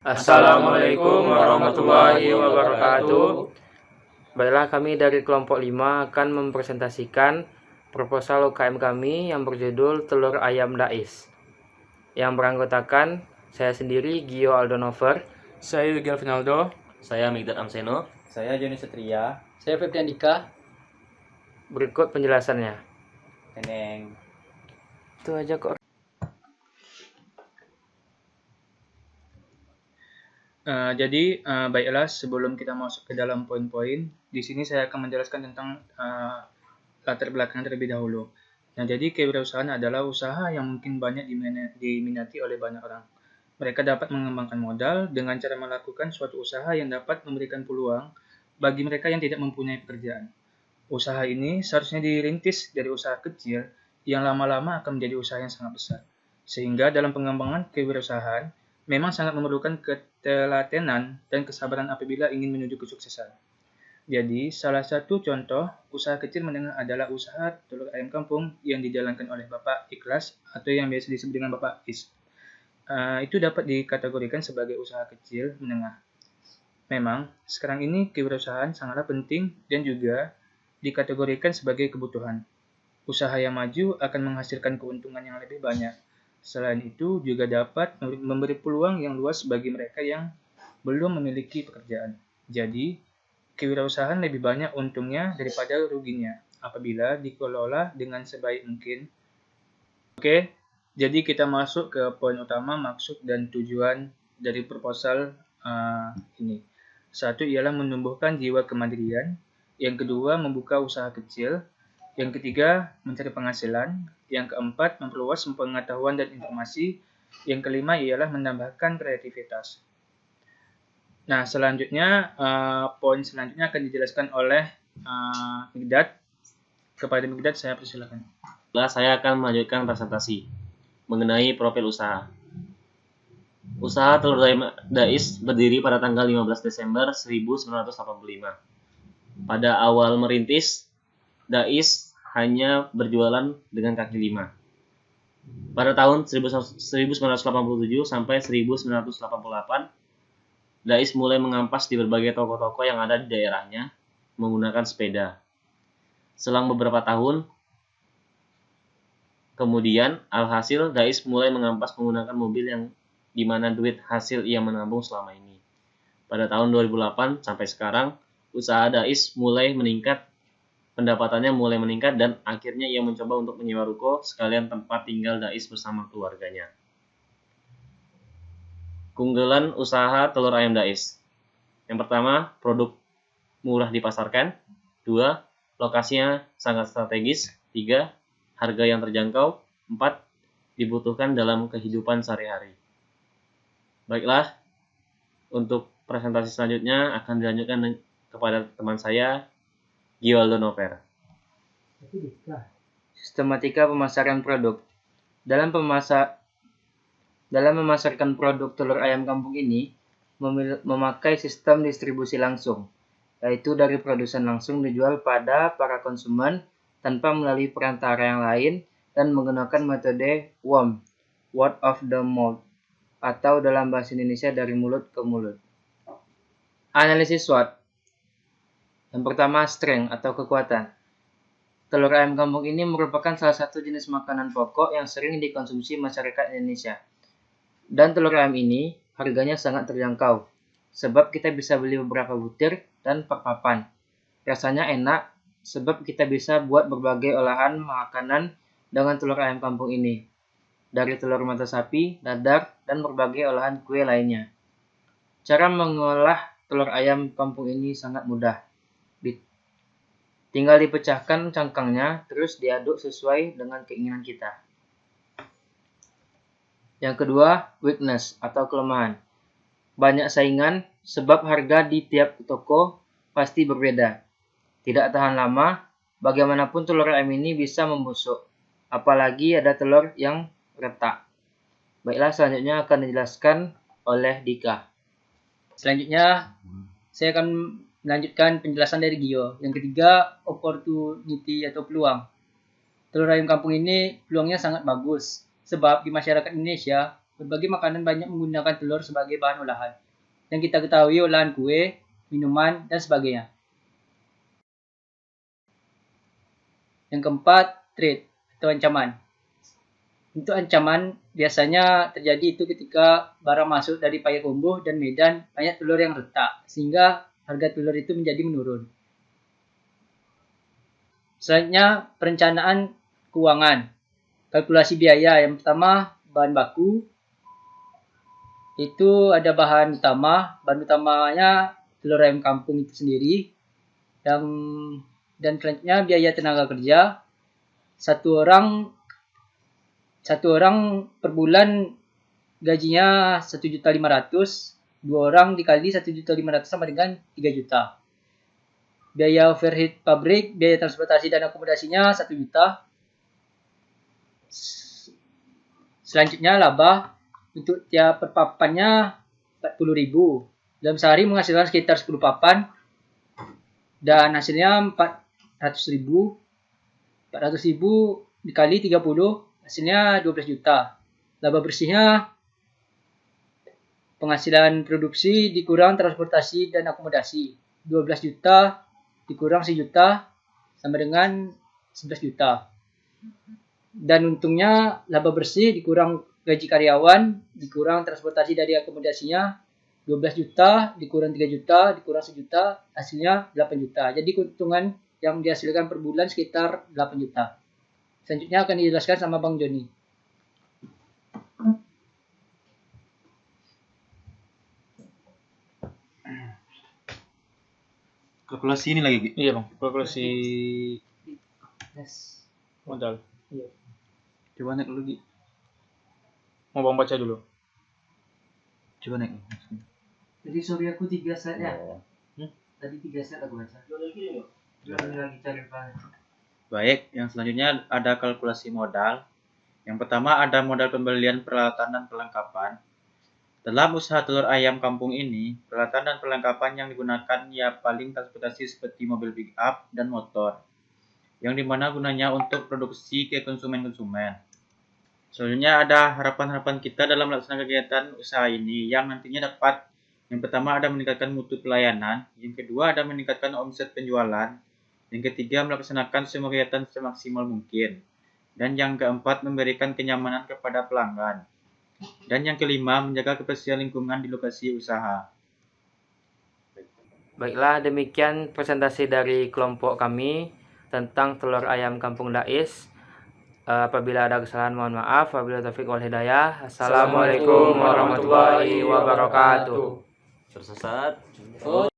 Assalamualaikum warahmatullahi wabarakatuh. Baiklah, kami dari kelompok 5 akan mempresentasikan proposal UKM kami yang berjudul Telur Ayam Dais, yang beranggotakan saya sendiri, Gio Aldonover, Saya Wigel Finaldo. Saya Migdad Amseno. Saya Joni Setria. Saya Febrian Dika. Berikut penjelasannya. Teneng. Itu aja kok. Baiklah, sebelum kita masuk ke dalam poin-poin, di sini saya akan menjelaskan tentang latar belakang terlebih dahulu. Nah, jadi kewirausahaan adalah usaha yang mungkin banyak diminati oleh banyak orang. Mereka dapat mengembangkan modal dengan cara melakukan suatu usaha yang dapat memberikan peluang bagi mereka yang tidak mempunyai pekerjaan. Usaha ini seharusnya dirintis dari usaha kecil yang lama-lama akan menjadi usaha yang sangat besar. Sehingga dalam pengembangan kewirausahaan, memang sangat memerlukan ketelatenan dan kesabaran apabila ingin menuju kesuksesan. Jadi, salah satu contoh usaha kecil menengah adalah usaha telur ayam kampung yang dijalankan oleh Bapak Ikhlas atau yang biasa disebut dengan Bapak Is. Itu dapat dikategorikan sebagai usaha kecil menengah. Memang, sekarang ini kewirausahaan sangatlah penting dan juga dikategorikan sebagai kebutuhan. Usaha yang maju akan menghasilkan keuntungan yang lebih banyak. Selain itu, juga dapat memberi peluang yang luas bagi mereka yang belum memiliki pekerjaan. Jadi, kewirausahaan lebih banyak untungnya daripada ruginya apabila dikelola dengan sebaik mungkin. Oke, jadi kita masuk ke poin utama, maksud dan tujuan dari proposal ini. Satu ialah menumbuhkan jiwa kemandirian. Yang kedua, membuka usaha kecil. Yang ketiga, mencari penghasilan. Yang keempat, memperluas pengetahuan dan informasi. Yang kelima ialah menambahkan kreativitas. Nah, selanjutnya, poin selanjutnya akan dijelaskan oleh Migdad. Kepada Migdad, saya persilakan. Saya akan melanjutkan presentasi mengenai profil usaha. Usaha Telur Ayam Dais berdiri pada tanggal 15 Desember 1985. Pada awal merintis, Dais hanya berjualan dengan kaki lima. Pada tahun 1987 sampai 1988, Dais mulai mengampas di berbagai toko-toko yang ada di daerahnya menggunakan sepeda. Selang beberapa tahun kemudian, alhasil Dais mulai mengampas menggunakan mobil yang di mana duit hasil ia menabung selama ini. Pada tahun 2008 sampai sekarang, usaha Dais mulai meningkat, pendapatannya mulai meningkat dan akhirnya ia mencoba untuk menyewa ruko sekalian tempat tinggal Dais bersama keluarganya. Keunggulan usaha telur ayam Dais. Yang pertama, produk murah dipasarkan. 2, lokasinya sangat strategis. 3, harga yang terjangkau. 4, dibutuhkan dalam kehidupan sehari-hari. Baiklah, untuk presentasi selanjutnya akan dilanjutkan kepada teman saya, Gio Aldonover. Sistematika pemasaran produk. Dalam memasarkan produk telur ayam kampung ini, memakai sistem distribusi langsung, yaitu dari produsen langsung dijual pada para konsumen tanpa melalui perantara yang lain dan menggunakan metode WOM, word of the mouth, atau dalam bahasa Indonesia dari mulut ke mulut. Analisis SWOT. Yang pertama, strength atau kekuatan. Telur ayam kampung ini merupakan salah satu jenis makanan pokok yang sering dikonsumsi masyarakat Indonesia. Dan telur ayam ini harganya sangat terjangkau, sebab kita bisa beli beberapa butir dan per papan. Rasanya enak, sebab kita bisa buat berbagai olahan makanan dengan telur ayam kampung ini. Dari telur mata sapi, dadar, dan berbagai olahan kue lainnya. Cara mengolah telur ayam kampung ini sangat mudah. Tinggal dipecahkan cangkangnya, terus diaduk sesuai dengan keinginan kita. Yang kedua, weakness atau kelemahan. Banyak saingan, sebab harga di tiap toko pasti berbeda. Tidak tahan lama, bagaimanapun telur ayam ini bisa membusuk. Apalagi ada telur yang retak. Baiklah, selanjutnya akan dijelaskan oleh Dika. Selanjutnya, saya akan melanjutkan penjelasan dari Gio. Yang ketiga, opportunity atau peluang. Telur ayam kampung ini peluangnya sangat bagus, sebab di masyarakat Indonesia Berbagai makanan banyak menggunakan telur sebagai bahan olahan. Yang kita ketahui olahan kue, minuman, dan sebagainya. Yang keempat, threat atau ancaman. Untuk ancaman biasanya terjadi itu ketika barang masuk dari Payakumbuh dan Medan banyak telur yang retak, sehingga harga telur itu menjadi menurun. Selanjutnya, perencanaan keuangan. Kalkulasi biaya. Yang pertama, bahan baku. Itu ada bahan utama. Bahan utamanya telur ayam kampung itu sendiri. Dan selanjutnya biaya tenaga kerja. Satu orang per bulan gajinya 1.500.000, 2 orang dikali 1.500.000 sama dengan 3 juta. Biaya overhead pabrik, biaya transportasi dan akomodasinya 1 juta. Selanjutnya laba, untuk tiap per papannya 40.000. Dalam sehari menghasilkan sekitar 10 papan dan hasilnya 400.000. 400.000 dikali 30 hasilnya 12 juta. Laba bersihnya penghasilan produksi dikurang transportasi dan akomodasi. 12 juta dikurang 1 juta sama dengan 11 juta. Dan untungnya laba bersih dikurang gaji karyawan, dikurang transportasi dari akomodasinya 12 juta, dikurang 3 juta, dikurang 1 juta, hasilnya 8 juta. Jadi keuntungan yang dihasilkan per bulan sekitar 8 juta. Selanjutnya akan dijelaskan sama Bang Joni. Kalkulasi ini lagi. Iya bang, kalkulasi Yes. modal. Iya. Coba naik dulu Gi. Mau bang baca dulu. Coba naik. Jadi sorry aku 3 set ya. Tadi 3 set aku baca. Lagi cari bahan. Baik, yang selanjutnya ada kalkulasi modal. Yang pertama ada modal pembelian peralatan dan perlengkapan. Dalam usaha telur ayam kampung ini, peralatan dan perlengkapan yang digunakan ya paling transportasi seperti mobil pick up dan motor, yang dimana gunanya untuk produksi ke konsumen-konsumen. Selanjutnya ada harapan-harapan kita dalam melaksanakan kegiatan usaha ini, yang nantinya dapat, yang pertama ada meningkatkan mutu pelayanan, yang kedua ada meningkatkan omset penjualan, yang ketiga melaksanakan semua kegiatan semaksimal mungkin, dan yang keempat memberikan kenyamanan kepada pelanggan, dan yang kelima menjaga kebersihan lingkungan di lokasi usaha. Baiklah, demikian presentasi dari kelompok kami tentang telur ayam kampung Dais. Apabila ada kesalahan mohon maaf. Wabillahi taufiq wal hidayah. Assalamualaikum warahmatullahi wabarakatuh. Tersesat.